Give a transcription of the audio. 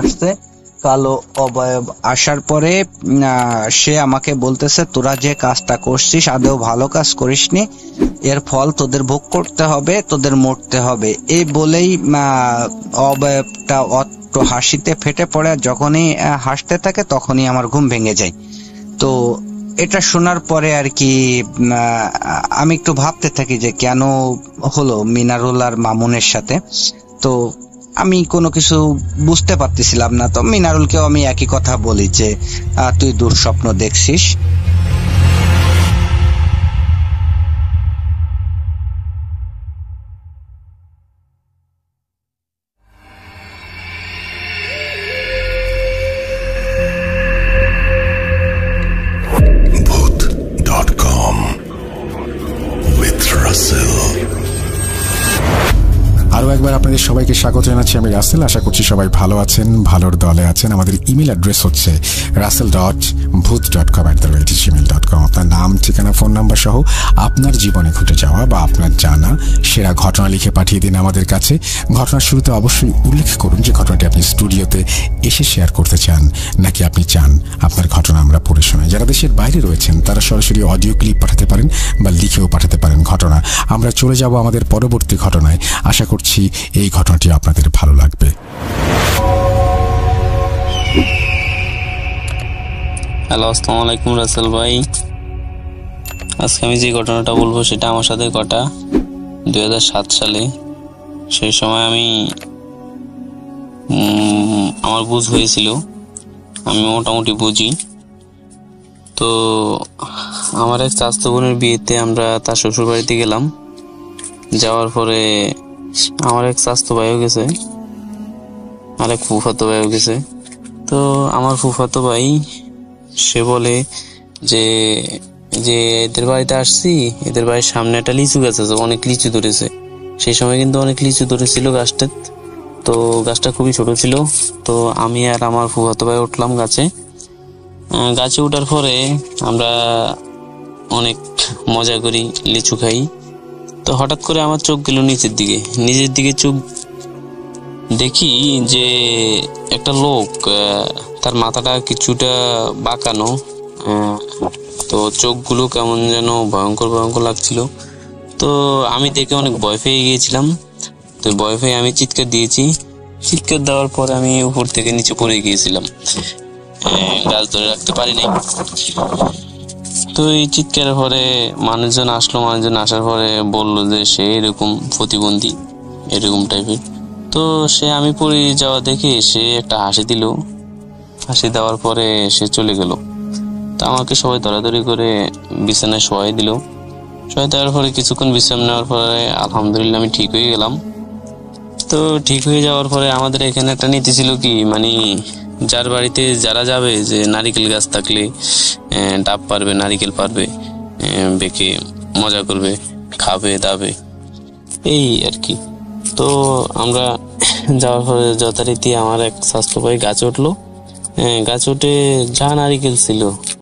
আসছে কালো অবয়ব আসার পরে সে আমাকে বলতেছে, তোরা যে কাজটা করছিস আদৌ ভালো কাজ করিসনি, এর ফল তোদের ভোগ করতে হবে, তোদের মরতে হবে। এই বলেই অবয়বটা অট্ট হাসিতে ফেটে পড়ে। যখনই হাসতে থাকে তখনই আমার ঘুম ভেঙে যায়। তো এটা শোনার পরে আর কি আমি একটু ভাবতে থাকি যে কেন হলো মিনারুল আর মামুনের সাথে। তো আমি কোনো কিছু বুঝতে পারতেছিলাম না। তো মিনারুলকেও আমি একই কথা বলি যে তুই দুঃস্বপ্ন দেখছিস। আরো একবার আপনাদের সবাইকে স্বাগত জানাচ্ছি। আমি রাসেল। আশা করছি সবাই ভালো আছেন, ভালোর দলে আছেন। আমাদের ইমেল অ্যাড্রেস হচ্ছে russell.booth.com@gmail.com। আপনার নাম, ঠিকানা, ফোন নাম্বার সহ আপনার জীবনে ঘটে যাওয়া বা আপনার জানা সেরা ঘটনা লিখে পাঠিয়ে দিন আমাদের কাছে। ঘটনার শুরুতে অবশ্যই উল্লেখ করুন যে ঘটনাটি আপনি স্টুডিওতে এসে শেয়ার করতে চান, নাকি আপনি চান আপনার ঘটনা আমরা পড়ে শোনাই। যারা দেশের বাইরে রয়েছেন তারা সরাসরি অডিও ক্লিপ পাঠাতে পারেন বা লিখেও পাঠাতে পারেন ঘটনা। আমরা চলে যাব আমাদের পরবর্তী ঘটনায়। আশা করছি এই ঘটনাটি আপনাদের ভালো লাগবে। হ্যালো, আসসালামু আলাইকুম রাসেল ভাই। আজকে আমি যে ঘটনাটা বলবো সেটা আমার সাথে ঘটা 2007 সালে। সেই সময় আমার বুঝ হয়েছিল, আমি মোটামুটি বুঝি। তো আমার এক চাচাতো বোনের বিয়েতে আমরা তার শ্বশুর বাড়িতে গেলাম। যাওয়ার পরে আমার এক চাচাতো ভাইও গেছে, আর এক ফুফাতো ভাইও গেছে। তো আমার ফুফাতো ভাই সে বলে যে যে এদের বাড়িতে আসছি, এদের বাড়ির সামনে একটা লিচু গাছ আছে, অনেক লিচু ধরেছে। সেই সময় কিন্তু অনেক লিচু ধরেছিল গাছটা। তো গাছটা খুবই ছোট ছিল। তো আমি আর আমার ফুফাতো ভাই উঠলাম গাছে। উঠার পরে আমরা অনেক মজা করি, লিচু খাই। তো হঠাৎ করে আমার চোখ গেল নিচের দিকে চোখ দেখি যে একটা লোক, তার মাথাটা কিছুটা বাঁকানো, তো চোখগুলো কেমন যেন ভয়ঙ্কর লাগছিল। তো আমি দেখে অনেক ভয় পেয়ে গিয়েছিলাম। তো ভয় পেয়ে আমি চিৎকার দিয়েছি। চিৎকার দেওয়ার পর আমি উপর থেকে নিচে পড়ে গিয়েছিলাম, গাছ ধরে রাখতে পারি নাই। তো এই চিৎকারের পরে মানুষজন আসার পরে বললো যে সে এরকম প্রতিবন্ধী, এরকম টাইপের। তো আমি পড়ে যাওয়া দেখে সে একটা হাসি দিল। হাসি দেওয়ার পরে সে চলে গেল। তো আমাকে সবাই ধরাধরি করে বিছানায় শোয়াই দিল। শোয়াই দেওয়ার পরে কিছুক্ষণ বিশ্রাম নেওয়ার পরে আলহামদুলিল্লাহ আমি ঠিক হয়ে গেলাম। তো ঠিক হয়ে যাওয়ার পরে আমাদের এখানে একটা নীতি ছিল কি, মানে যার বাড়িতে যারা যাবে যে নারিকেল গাছ থাকলে ডাব পারবে, নারিকেল পারবে, বেঁকে মজা করবে, খাবে দাবে, এই আর কি। তো আমরা যাওয়ার পরে যথারীতি আমার এক স্বাস্থ্য ভাই গাছে উঠলো। গাছ উঠে যা নারিকেল ছিল